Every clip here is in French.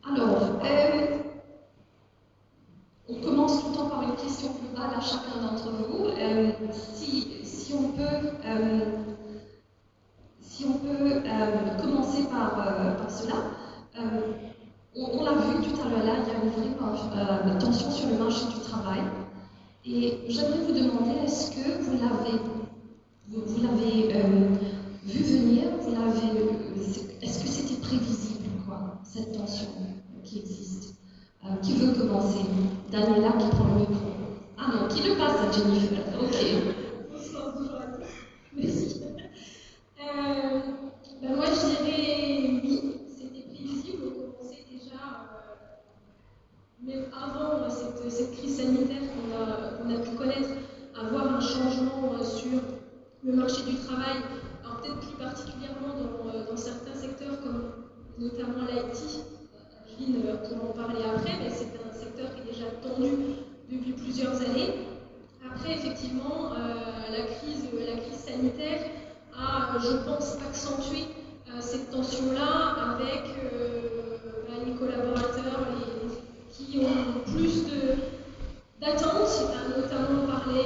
Alors, on commence tout le temps par une question globale à chacun d'entre vous. Si on peut, commencer par cela, on l'a vu tout à l'heure là, il y a une vraie tension sur le marché du travail. Et j'aimerais vous demander, est-ce que vous l'avez vu venir, est-ce que c'était prévisible, quoi, cette tension qui existe? Qui veut commencer? Daniela qui prend le micro. Ah non, qui le passe à Jennifer? Ok. Bonsoir, bonjour à tous. Merci. Moi, je dirais oui, c'était prévisible. On commençait déjà, même avant cette crise sanitaire qu'on a pu connaître, à voir un changement sur le marché du travail. Alors peut-être plus particulièrement dans certains secteurs, comme notamment l'IT. Adeline pourra en parler après, mais c'est un secteur qui est déjà tendu depuis plusieurs années. Après, effectivement, la crise sanitaire a, je pense, accentué cette tension-là avec les collaborateurs qui ont plus d'attentes, notamment parler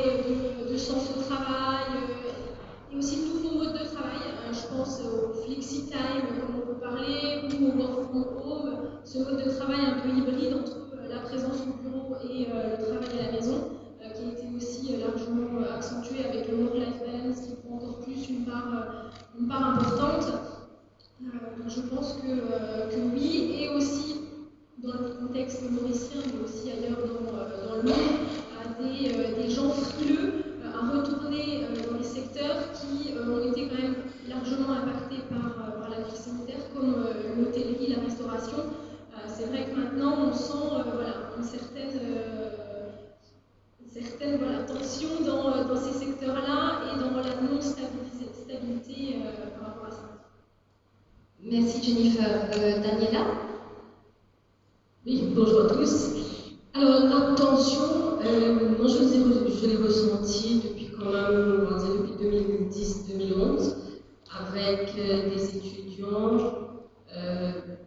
de sens au travail et aussi de nouveaux modes de travail. Je pense au flexi-time, comme on peut parler, ou au work from home, ce mode de travail un peu hybride entre la présence au bureau et le travail à la maison, qui a été aussi largement accentué avec le work-life balance qui prend encore plus une part importante. Donc je pense que oui, et aussi dans le contexte mauricien, mais aussi ailleurs dans le monde, des gens frileux à retourner dans les secteurs qui ont été quand même largement impactés par la crise sanitaire, comme l'hôtellerie, la restauration. C'est vrai que maintenant on sent une certaine tension dans ces secteurs-là et dans la non-stabilité par rapport à ça. Merci Jennifer. Daniela? Oui, bonjour à tous. Alors, la tension, moi je l'ai ressentie depuis quand même, on va dire depuis 2010-2011, avec des étudiants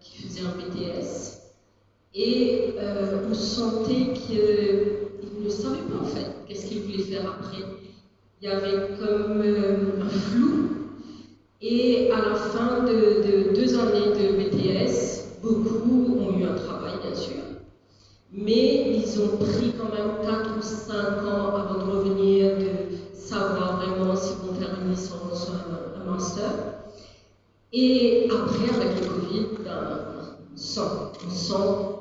qui faisaient un BTS, et on sentait qu'ils ne savaient pas en fait qu'est-ce qu'ils voulaient faire après. Il y avait comme un flou, et à la fin de 2 années de BTS, beaucoup ont eu un travail bien sûr, mais ils ont pris quand même 4 ou 5 ans avant de revenir, de savoir vraiment s'ils vont faire une licence ou un master. Et après, avec le Covid, on sent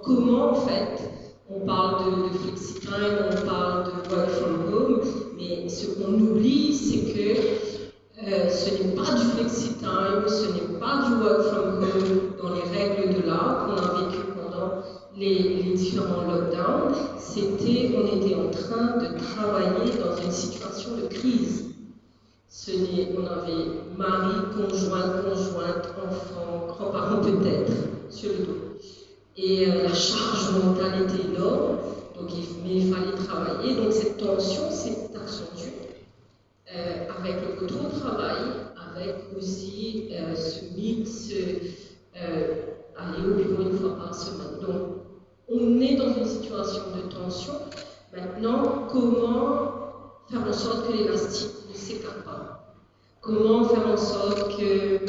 comment en fait, on parle de flexi-time, on parle de work from home, mais ce qu'on oublie, c'est que ce n'est pas du flexi-time, ce n'est pas du work from home dans les règles de l'art qu'on a vécu pendant les différents lockdowns. On était en train de travailler dans une situation de crise. On avait mari, conjointe, enfants, grands-parents peut-être sur le dos. Et la charge mentale était énorme, mais il fallait travailler. Donc cette tension s'est accentuée. Avec le retour au travail, avec aussi ce mix, aller au bureau une fois par semaine. Donc, on est dans une situation de tension. Maintenant, comment faire en sorte que l'élastique ne s'écarte pas? Comment faire en sorte que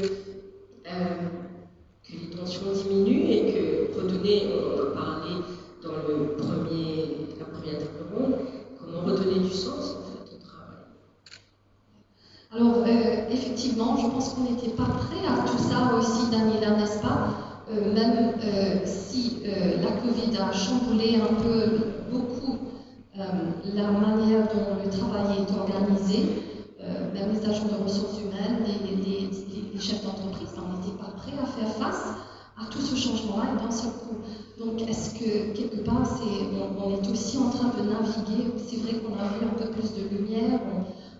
les tensions diminuent et que redonner, on en a parlé dans la première table ronde, comment redonner du sens en fait au travail? Alors, effectivement, je pense qu'on n'était pas prêt à tout ça aussi, Daniela, n'est-ce pas? Même si la Covid a chamboulé un peu beaucoup la manière dont le travail est organisé, même les agents de ressources humaines, les chefs d'entreprise, on n'était pas prêt à faire face à tout ce changement-là et d'un seul coup. Donc, est-ce que quelque part, on est aussi en train de naviguer? C'est vrai qu'on a vu un peu plus de lumière.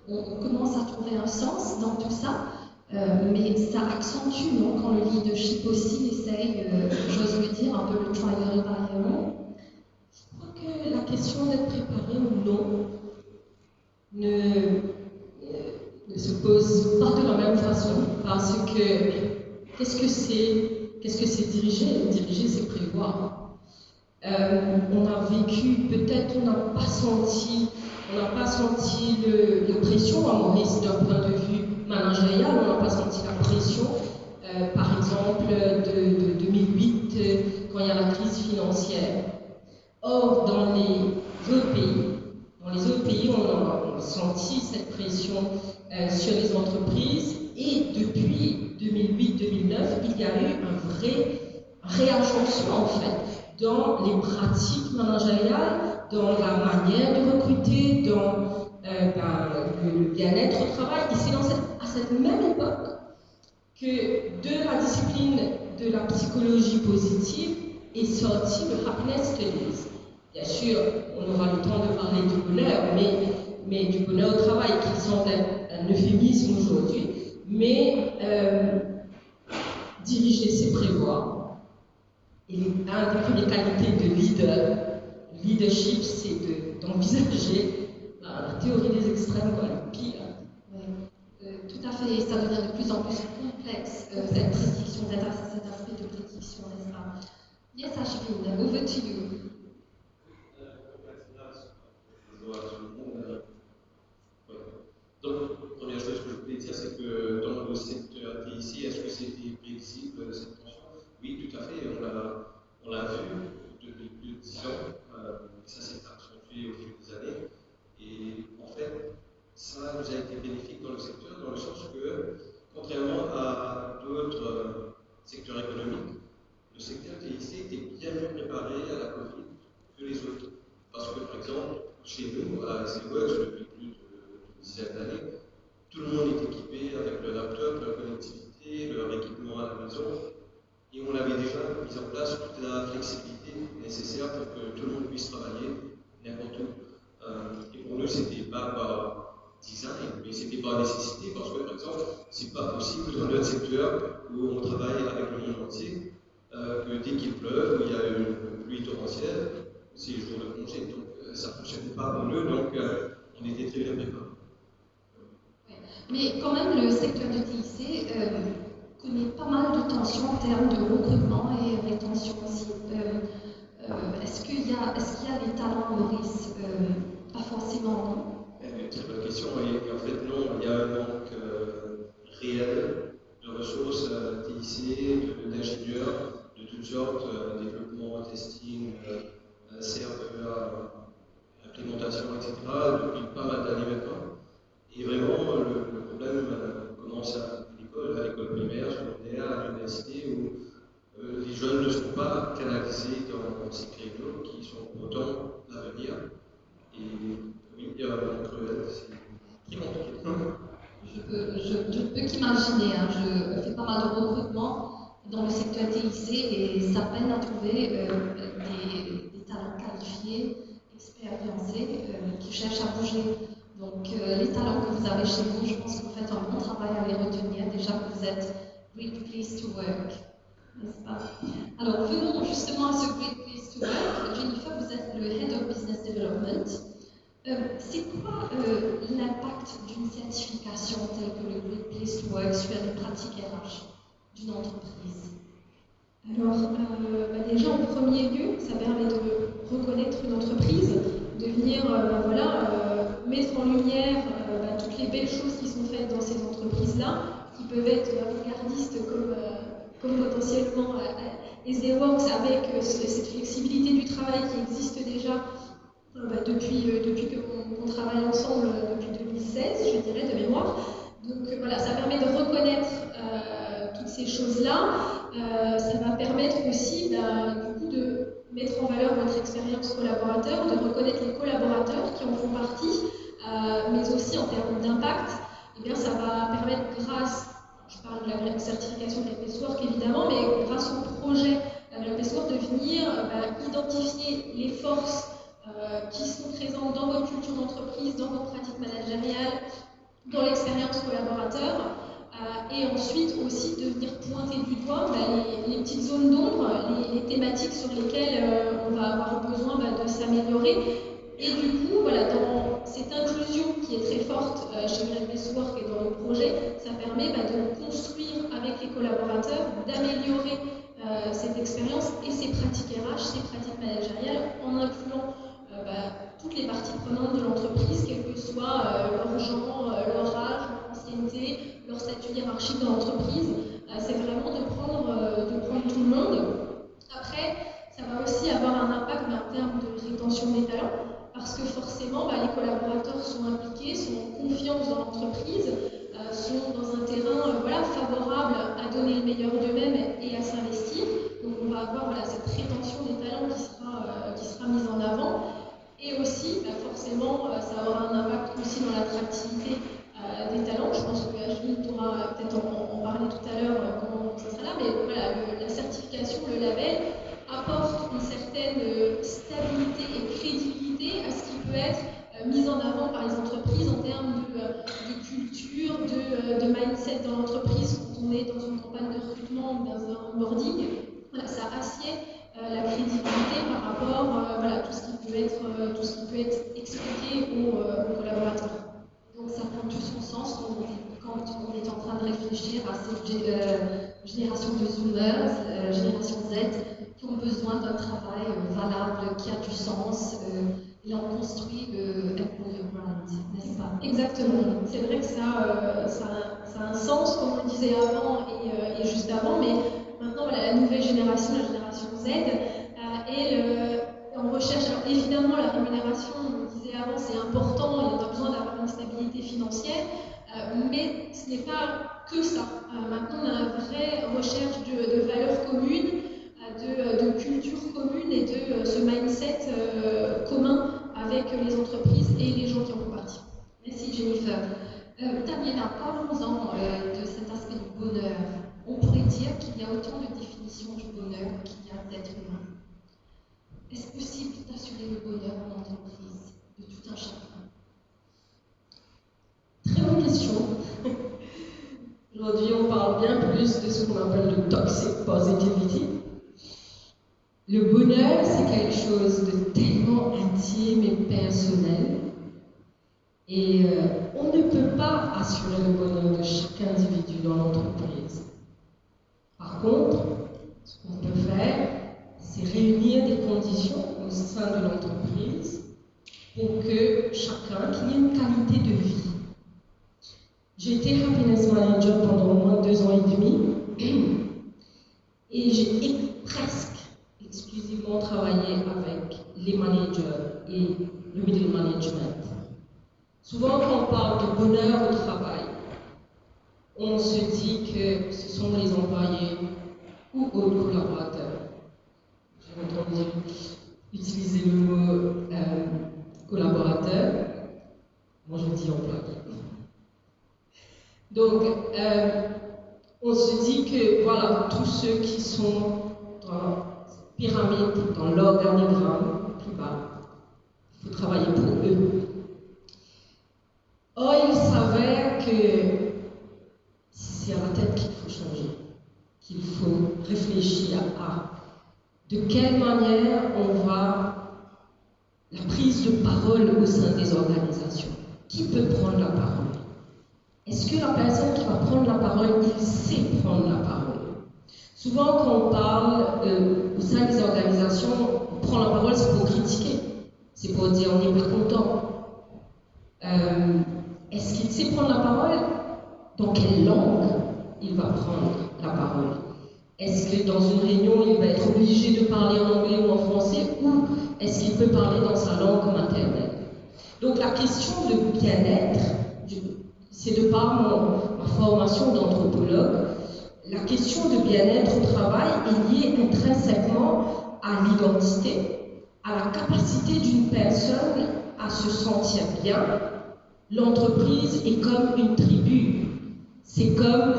On commence à trouver un sens dans tout ça, mais ça accentue, non, quand le leadership aussi essaye, j'ose le dire, un peu le trial by error. Je crois que la question d'être préparé ou non ne se pose pas de la même façon, parce que qu'est-ce que c'est qu'est-ce que c'est diriger? Diriger, c'est prévoir. On a vécu, peut-être on n'a pas senti la pression à Maurice d'un point de vue managérial, on n'a pas senti la pression, par exemple, de 2008, quand il y a la crise financière. Or, dans les autres pays, on a senti cette pression sur les entreprises, et depuis 2008-2009, il y a eu un vrai réagencement en fait dans les pratiques managériales, dans la manière de recruter, dans le bien-être au travail. Et c'est à cette même époque que de la discipline de la psychologie positive est sorti le Happiness Studies. Bien sûr, on aura le temps de parler du bonheur, mais du bonheur au travail, qui semble un euphémisme aujourd'hui. Mais diriger, c'est prévoir. Et une des premières qualités de leadership, c'est d'envisager la théorie des extrêmes comme le pire. Tout à fait, ça devient de plus en plus complexe, cette prédiction, cet aspect de prédiction, n'est-ce pas? Yes, Ashvin, over to you. Donc, première chose que je voulais dire, c'est que dans le secteur TIC, est-ce que c'était prévisible cette tension? Oui, tout à fait. On l'a vu depuis plus de 10 ans. Ça s'est accentué au fil des années. Et en fait, ça nous a été bénéfique dans le secteur, dans le sens que, contrairement à d'autres secteurs économiques, le secteur TIC était bien mieux préparé à la Covid que les autres. Parce que, par exemple, chez nous, à SEWorks, depuis plus d'une dizaine d'années, tout le monde est équipé avec leur laptop, leur connectivité, leur équipement à la maison. Et on avait déjà mis en place toute la flexibilité nécessaire pour que tout le monde puisse travailler n'importe où. Et pour nous, c'était pas par design, mais c'était par nécessité, parce que, par exemple, c'est pas possible dans notre secteur où on travaille avec le monde entier, que dès qu'il pleuve, ou il y a une pluie torrentielle, c'est le jour de congé. Donc, ça ne fonctionnait pas pour nous, donc on était très bien préparés. Mais quand même, le secteur de TIC connaît pas mal de tensions en termes de recrutement et rétention aussi. Est-ce qu'il y a des talents, Maurice? Pas forcément, non. Très bonne question. Et en fait, non, il y a un manque réel de ressources TIC, d'ingénieurs de toutes sortes, développement, testing, serveur, implémentation, etc., depuis pas mal d'années maintenant. Et vraiment, le problème commence à l'école primaire, secondaire, à l'université, où les jeunes ne sont pas canalisés dans ces créneaux qui sont pourtant l'avenir. Et oui, il y a un manque cruel, c'est très compliqué. Je ne peux qu'imaginer, hein, on fait pas mal de recrutement dans le secteur TIC et ça peine à trouver des talents qualifiés, expérimentés, qui cherchent à bouger. Donc les talents que vous avez chez vous, je pense que vous faites un bon travail à les retenir, déjà que vous êtes Great Place to Work, n'est-ce pas? Alors venons justement à ce Great Place to Work. Jennifer, vous êtes le Head of Business Development. C'est quoi l'impact d'une certification telle que le Great Place to Work sur les pratiques RH d'une entreprise? Alors, déjà en premier lieu, ça permet de reconnaître une entreprise, de venir mettre en lumière toutes les belles choses qui sont faites dans ces entreprises-là, qui peuvent être avant-gardistes comme potentiellement SEWorks, avec cette flexibilité du travail qui existe déjà depuis qu'on travaille ensemble depuis 2016, je dirais, de mémoire. Donc voilà, ça permet de reconnaître toutes ces choses-là. Ça va permettre aussi du coup de mettre en valeur votre expérience collaborateur, de reconnaître les collaborateurs qui en font partie, mais aussi en termes d'impact, eh bien ça va permettre je parle de la certification de la PSWork évidemment, mais grâce au projet de la PSWork de venir identifier les forces qui sont présentes dans votre culture d'entreprise, dans vos pratiques managériales, dans l'expérience collaborateur, et ensuite aussi de venir pointer du doigt les petites zones d'ombre, les thématiques sur lesquelles on va avoir besoin de s'améliorer. Et du coup, dans cette inclusion qui est très forte chez Great Place to Work et dans le projet, ça permet de construire avec les collaborateurs, d'améliorer expériences et ses pratiques RH, ses pratiques managériales, en incluant toutes les parties prenantes de l'entreprise, quel que soit leur genre, leur âge, leur ancienneté, leur statut hiérarchique dans l'entreprise. C'est vraiment de prendre tout le monde. Après, ça va aussi avoir un impact en termes de rétention des talents, parce que forcément, les collaborateurs sont impliqués, sont en confiance dans l'entreprise, sont dans un terrain favorable à donner le meilleur d'eux-mêmes et à s'investir. Donc on va avoir cette rétention des talents qui sera mise en avant. Et aussi, forcément, ça aura un impact aussi dans l'attractivité des talents. Je pense que Ashwin pourra peut-être en parler tout à l'heure comment ça sera là. Mais voilà, la certification, le label, apporte une certaine stabilité et crédibilité à ce qui peut être mis en avant par les entreprises en termes de culture, de mindset dans l'entreprise quand on est dans une campagne de recrutement ou dans un onboarding. Voilà, ça assied la crédibilité par rapport à tout ce qui peut être expliqué aux collaborateurs. Donc ça prend tout son sens quand on est en train de réfléchir à cette génération de Zoomers, génération Z, qui ont besoin d'un travail valable, qui a du sens, et on construit le employer brand, n'est-ce pas? Exactement. C'est vrai que ça a un sens, comme on le disait avant et juste avant, mais maintenant, la nouvelle génération, la génération Z, est en recherche. Alors évidemment, la rémunération, on le disait avant, c'est important, et on a besoin d'avoir une stabilité financière, mais ce n'est pas que ça. Maintenant, on a une vraie recherche de valeurs communes, de culture commune et de ce mindset commun avec les entreprises et les gens qui en font partie. Merci Jennifer. Daniela, parlons-en de cet aspect du bonheur. On pourrait dire qu'il y a autant de définitions du bonheur qu'il y a d'êtres humains. Est-ce possible d'assurer le bonheur en entreprise de tout un chacun? Très bonne question. Aujourd'hui, on parle bien plus de ce qu'on appelle le toxic positivity. Le bonheur, c'est quelque chose de tellement intime et personnel. Et on ne peut pas assurer le bonheur de chaque individu dans l'entreprise. Par contre, ce qu'on peut faire, c'est réunir des conditions au sein de l'entreprise pour que chacun, qu'il y ait une qualité de vie. J'ai été Happiness Manager pendant au moins 2 ans et demi et j'ai presque exclusivement travaillé avec les managers et le middle management. Souvent, quand on parle de bonheur au travail, on se dit que ce sont les employés ou autres collaborateurs. J'ai entendu utiliser le mot collaborateur. Moi, je dis employé. Donc, on se dit que voilà, tous ceux qui sont dans la pyramide, dans l'organigramme plus bas, il faut travailler pour eux. Or, il s'avère que c'est à la tête qu'il faut changer, qu'il faut réfléchir à de quelle manière on va la prise de parole au sein des organisations. Qui peut prendre la parole? Est-ce que la personne qui va prendre la parole, il sait prendre la parole? Souvent, quand on parle au sein des organisations, on prend la parole, c'est pour critiquer, c'est pour dire on n'est pas content. Est-ce qu'il sait prendre la parole? Dans quelle langue il va prendre la parole? Est-ce que dans une réunion, il va être obligé de parler en anglais ou en français, ou est-ce qu'il peut parler dans sa langue maternelle? Donc la question de bien-être, c'est de par ma formation d'anthropologue, la question de bien-être au travail est liée intrinsèquement à l'identité, à la capacité d'une personne à se sentir bien. L'entreprise est comme une tribu. C'est comme,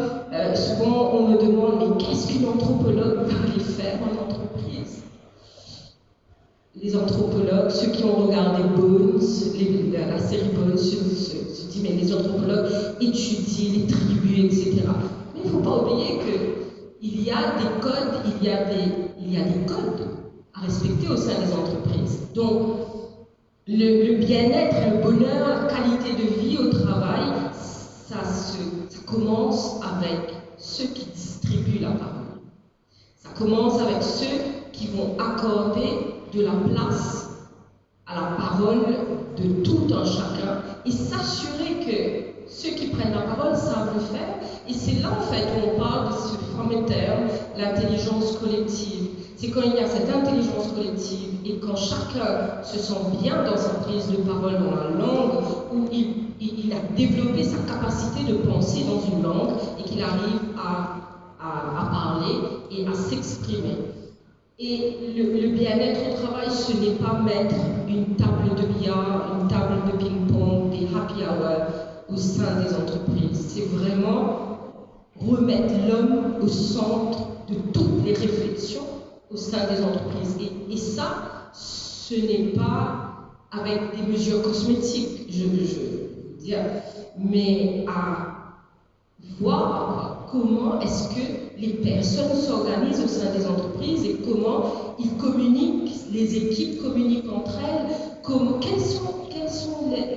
souvent on me demande, mais qu'est-ce qu'une anthropologue va aller faire en entreprise? Les anthropologues, ceux qui ont regardé Bones, la série Bones, se disent, mais les anthropologues étudient les tribus, etc. Mais il ne faut pas oublier qu'il y a des codes, il y a des codes à respecter au sein des entreprises. Donc, le bien-être, le bonheur, la qualité de vie au travail, ça commence avec ceux qui distribuent la parole. Ça Ça commence avec ceux qui vont accorder de la place à la parole de tout un chacun et s'assurer que ceux qui prennent la parole savent le faire. Et c'est là en fait où on parle de ce fameux terme, l'intelligence collective. C'est quand il y a cette intelligence collective et quand chacun se sent bien dans sa prise de parole dans la langue, où il a développé sa capacité de penser dans une langue et qu'il arrive à parler et à s'exprimer. Et le bien-être au travail, ce n'est pas mettre une table de billard, une table de ping-pong, des happy hours au sein des entreprises. C'est vraiment remettre l'homme au centre de toutes les réflexions au sein des entreprises. Et ça, ce n'est pas avec des mesures cosmétiques, je veux dire, mais à voir comment est-ce que les personnes s'organisent au sein des entreprises et comment ils communiquent, les équipes communiquent entre elles,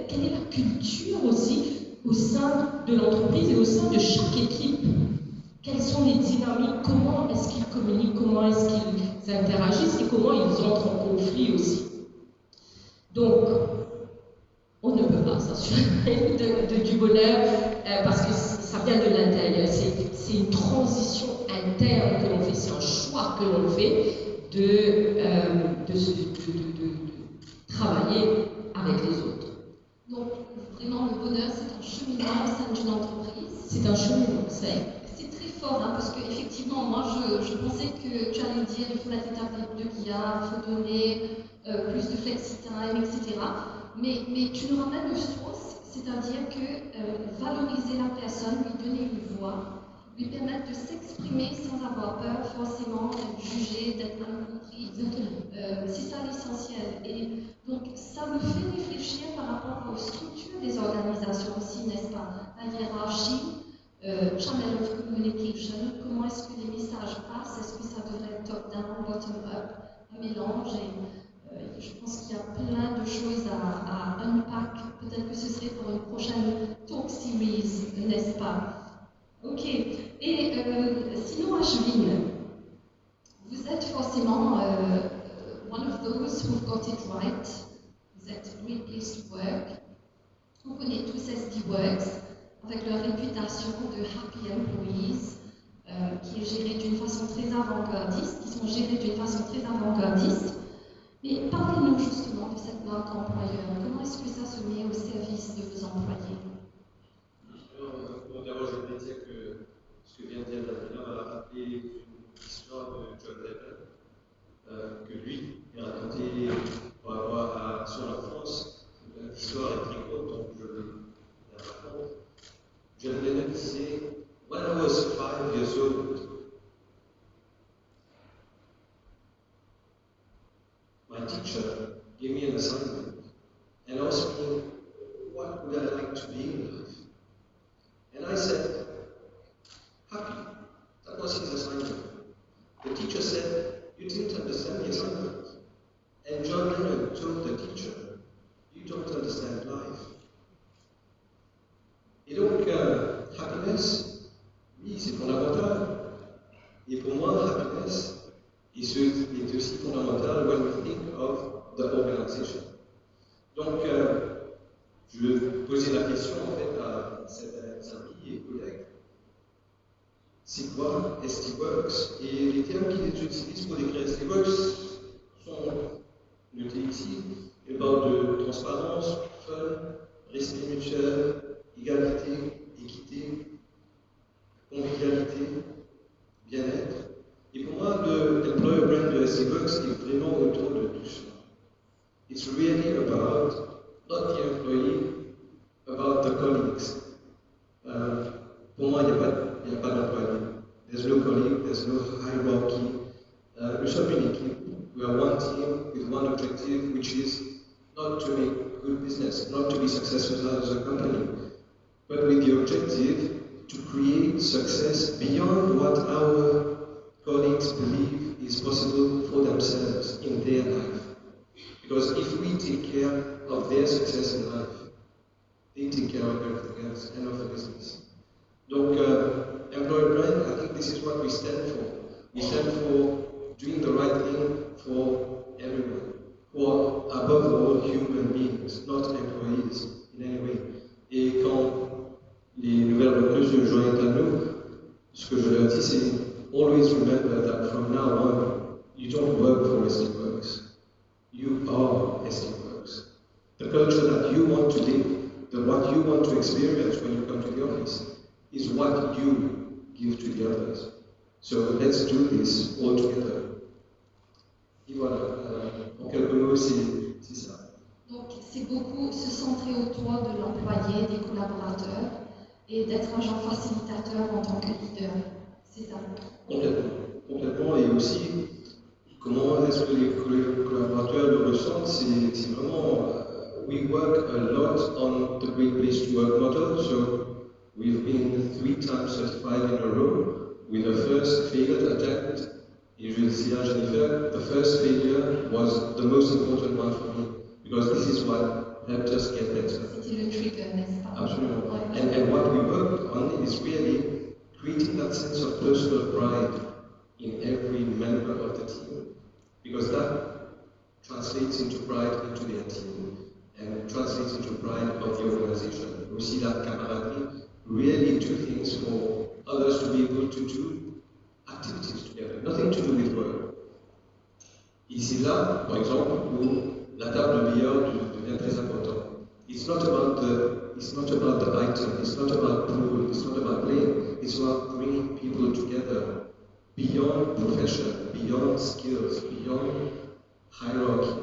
quelle est la culture aussi au sein de l'entreprise et au sein de chaque équipe. Quelles sont les dynamiques, comment est-ce qu'ils communiquent, comment est-ce qu'ils interagissent et comment ils entrent en conflit aussi. Donc, on ne peut pas s'assurer du bonheur parce que ça vient de l'intérieur. C'est une transition interne que l'on fait, c'est un choix que l'on fait de travailler avec les autres. Donc, vraiment, le bonheur, c'est un cheminement au sein d'une entreprise. C'est un cheminement, c'est très fort, hein, parce qu'effectivement, moi, je pensais que tu allais dire il faut la table de billard, il faut donner plus de flexi-time, etc. Mais tu nous ramènes une source, c'est-à-dire que valoriser la personne, lui donner une voix, lui permettre de s'exprimer sans avoir peur forcément d'être jugé, d'être mal compris. C'est ça l'essentiel. Et donc ça me fait réfléchir par rapport aux structures des organisations aussi, n'est-ce pas? La hiérarchie, channel of communication, comment est-ce que les messages passent? Est-ce que ça devrait être top-down, bottom-up, un mélange? Et je pense qu'il y a plein de choses à unpack. Peut-être que ce serait pour une prochaine talk series, n'est-ce pas? Ok. Et sinon, Ashwin, vous êtes forcément one of those who've got it right. Vous êtes Great Place to Work. On connaît tous SD Works avec leur réputation de happy employees qui est gérée d'une façon très avant-gardiste, qui sont gérés d'une façon très avant-gardiste. Mais parlez-nous justement de cette marque employeur. Comment est-ce que ça se met au service de vos employés? D'abord, je voudrais dire que ce que vient de dire Daniela m'a rappelé une histoire de John Lennon, que lui a raconté par rapport à son enfance. L'histoire est très courte, donc je vais la raconter. John Lennon disait, when I was 5 years old, my teacher gave me an assignment and asked me, what would I like to be in life? And I said, happy. That was his assignment. The teacher said, you didn't understand the assignment. And John Lennon told the teacher, you don't understand life. Et donc, happiness, oui, c'est fondamental. Et pour moi, happiness est aussi fondamental when we think of the organization. Donc, je vais poser la question en fait à cet ami et collègue. C'est quoi SD Works? Et les termes qu'ils utilisent pour décrire SD Works sont notés ici. Ils parlent de transparence, fun, respect mutuel, égalité, équité, convivialité, bien-être. Et pour moi, l'employer brand de SD Works est vraiment autour de tout ça. It's really about not the employee, about the colleagues. Pour moi, il n'y a pas d'employé. There's no colleague, there's no hierarchy. Nous sommes une équipe. We are one team with one objective, which is not to make good business, not to be successful as a company, but with the objective to create success beyond what our colleagues believe is possible for themselves in their life. Because if we take care of their success in life, they take care of everything else and of the business. Donc, employer brand, I think this is what we stand for. We stand for doing the right thing for everyone, who are above all human beings, not employees in any way. Et quand les nouvelles recrues se joignent à nous, ce que je leur dis, c'est always remember that from now on, you don't work for SD Works. You are SD Works. The culture that you want to live, what you want to experience when you come to the office, is what you give to the others. So let's do this all together. Et voilà, en quelques mots, c'est ça. Donc c'est beaucoup se centrer autour de l'employé, des collaborateurs, et d'être agent facilitateur en tant que leader. C'est ça. Complètement. Et aussi, comment est-ce que les collaborateurs le ressentent, c'est vraiment, we work a lot on the Great Place to Work model. So we've been 3 times certified in a row with the first failed attempt. Et je dis à Jennifer, the first failure was the most important one for me, because this is what helped us get better. C'était le trigger, n'est-ce pas? Absolutely. And what we worked on is really creating that sense of personal pride in every member of the team, because that translates into pride into their team and translates into pride of the organization. We see that camaraderie really do things for others to be able to do activities together, nothing to do with work. Et c'est là, par exemple, où la table de billard devient très importante. It's not about the item, it's not about pool, it's not about playing, it's about bringing people together beyond profession, beyond skills, beyond hierarchy,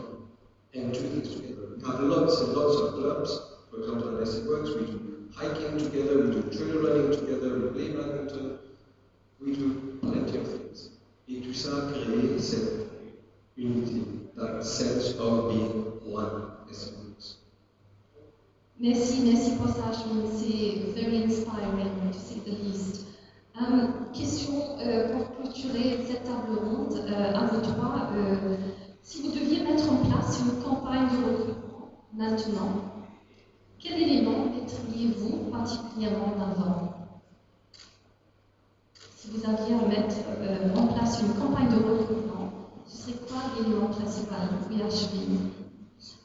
and do things together. We have lots and lots of clubs. For example, at SD Works, we do hiking together, we do trail running together, we play badminton, we do plenty of things. Et tout ça crée cette unité, that sense of being one as humans. Merci pour ça, Ashwin. C'est very inspiring, to say the least. Question pour clôturer cette table ronde à vous trois. Si vous deviez mettre en place une campagne de recrutement maintenant, quel élément mettriez-vous particulièrement en avant? Si vous aviez à mettre en place une campagne de recrutement, ce serait quoi l'élément principal? Oui, Ashwin.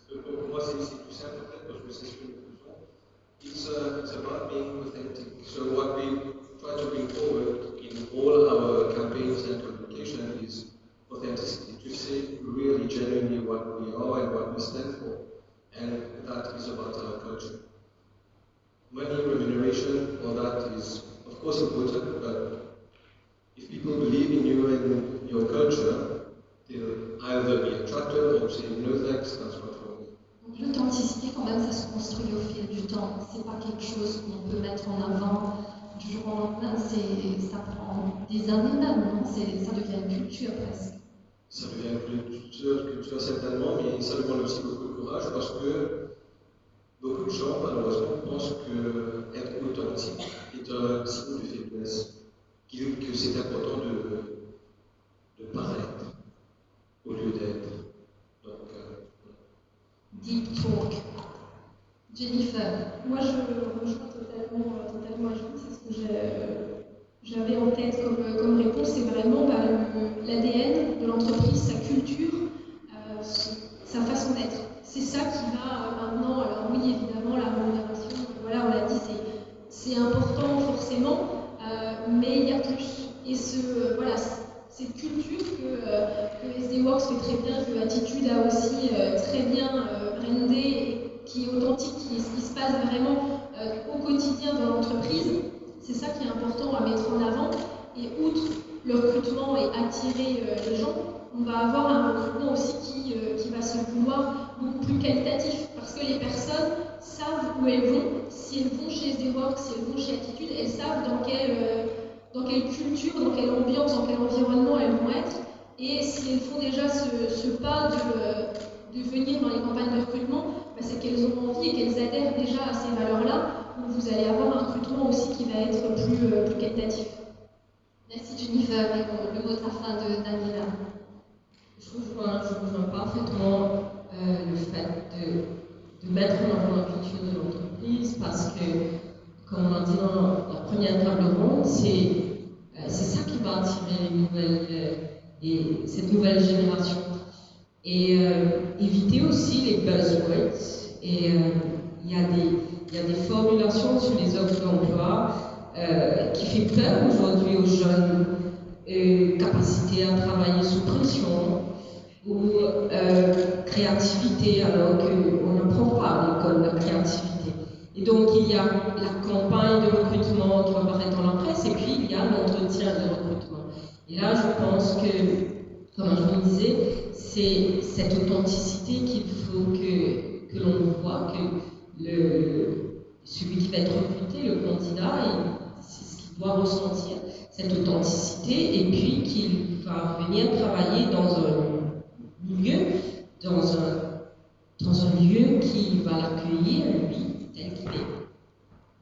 Pour moi, c'est tout simple en fait, parce que c'est ce que nous faisons. It's about being authentic. So what we try to bring forward in all our campaigns and communication is authenticity, to say really genuinely what we are and what we stand for. And that is about our culture. Money, remuneration, all that is of course important, but if people believe in you and your culture, they'll either be attracted or say no thanks, that's not for me. Donc l'authenticité, quand même, ça se construit au fil du temps. C'est pas quelque chose qu'on peut mettre en avant du jour au lendemain. Ça prend des années même, non? Ça devient une culture presque. Ça devient une culture certainement, mais ça demande aussi beaucoup de courage parce que beaucoup de gens, malheureusement, pensent que être authentique est un signe de faiblesse, que c'est important de paraître au lieu d'être. Donc, Deep talk. Jennifer. Moi, je rejoins totalement Ashwin, c'est ce que j'avais en tête comme réponse, c'est vraiment l'ADN de l'entreprise, sa culture, sa façon d'être. C'est ça qui va maintenant, alors oui, évidemment, la rémunération, voilà, on l'a dit, c'est important forcément, mais il y a plus. Et cette culture que SD Works fait très bien, que Attitude a aussi très bien brandé, qui est authentique, qui est ce qui se passe vraiment au quotidien dans l'entreprise, c'est ça qui est important à mettre en avant. Et outre le recrutement et attirer les gens, on va avoir un recrutement aussi qui va se vouloir beaucoup plus qualitatif, parce que les personnes savent où elles vont. Si elles vont chez SD Works, si elles vont chez Attitude, elles savent dans quelle culture, dans quelle ambiance, dans quel environnement elles vont être. Et si elles font déjà ce pas de venir dans les campagnes de recrutement, c'est qu'elles ont envie et qu'elles adhèrent déjà à ces valeurs-là. Donc vous allez avoir un recrutement aussi qui va être plus qualitatif. Merci Jennifer, le mot de la fin de Daniela. Je rejoins parfaitement le fait de mettre en avant la culture de l'entreprise parce que, comme on l'a dit dans la première table ronde, c'est ça qui pas attirer cette nouvelle génération. Et éviter aussi les buzzwords. Et il y a des formulations sur les offres d'emploi qui fait peur aujourd'hui aux jeunes. Capacité à travailler sous pression ou créativité, alors qu'on n'apprend pas à l'école la créativité. Et donc il y a la campagne de recrutement qui va apparaître dans la presse, et puis il y a l'entretien de recrutement. Et là, je pense que, comme je vous le disais, c'est cette authenticité qu'il faut que l'on voit, que celui qui va être recruté, le candidat, c'est ce qu'il doit ressentir, cette authenticité, et puis qu'il va venir travailler dans un lieu qui va l'accueillir, lui, tel qu'il est.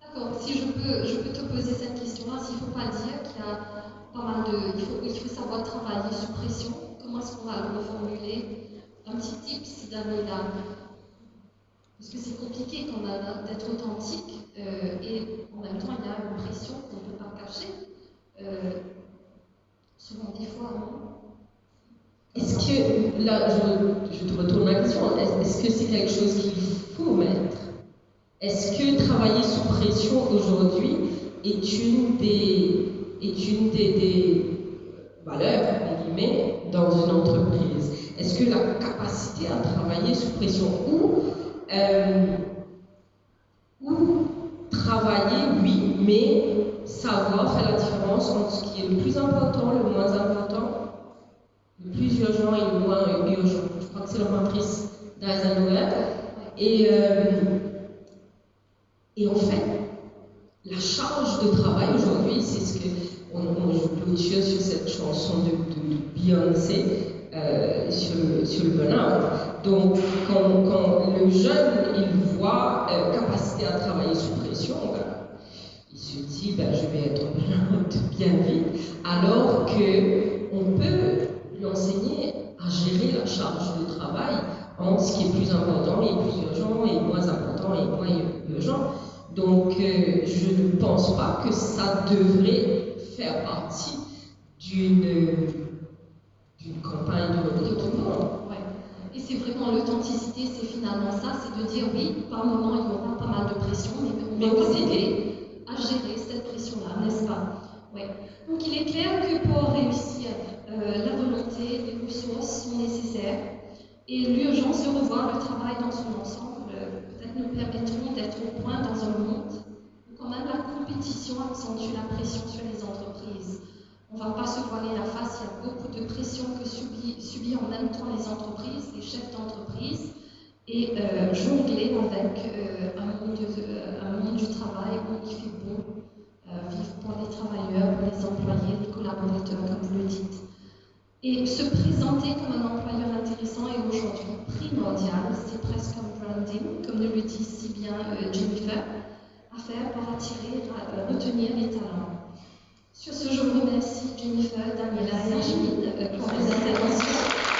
D'accord, si je peux te poser cette question-là, s'il ne faut pas dire qu'il y a pas mal de... Il faut savoir travailler sous pression. Comment est-ce qu'on va le reformuler? Un petit tips d'Amila. Parce que c'est compliqué quand même d'être authentique et en même temps il y a une pression qu'on ne peut pas cacher. Souvent des fois, non? Est-ce que, là je te retourne la question, est-ce que c'est quelque chose qu'il faut mettre? Est-ce que travailler sous pression aujourd'hui est une des valeurs, entre guillemets, dans une entreprise? Est-ce que la capacité à travailler sous pression ou travailler, oui, mais savoir faire la différence entre ce qui est le plus important, le moins important, le plus urgent et le moins urgent. Je crois que c'est la matrice d'Eisenhower. Et en fait, la charge de travail aujourd'hui, c'est ce que je clôture sur cette chanson de Beyoncé sur le burn-out. Donc, quand le jeune il voit capacité à travailler sous pression, il se dit je vais être burn-out bien vite, alors qu'on peut lui enseigner à gérer la charge de travail entre ce qui est plus important et plus urgent et moins important et moins urgent. Donc, je ne pense pas que ça devrait faire partie d'une campagne de recrutement. Ouais. Et c'est vraiment l'authenticité, c'est finalement ça, c'est de dire oui, par moment il y aura pas mal de pression, mais on va vous aider à gérer cette pression-là, n'est-ce pas? Ouais. Donc il est clair que pour réussir, la volonté, les ressources sont nécessaires et l'urgence de revoir le travail dans son ensemble peut-être nous permettront d'être au point dans un monde où quand même la compétition accentue la pression sur les entreprises. On ne va pas se voiler la face, il y a beaucoup de pression que subit en même temps les entreprises, les chefs d'entreprise, et jongler avec un monde du travail où il fait bon vivre pour les travailleurs, pour les employés, les collaborateurs, comme vous le dites. Et se présenter comme un employeur intéressant est aujourd'hui primordial, c'est presque un branding, comme nous le dit si bien Jennifer, à faire pour attirer, retenir les talents. Sur ce, je vous remercie Jennifer, Daniela et Yasmine pour les interventions.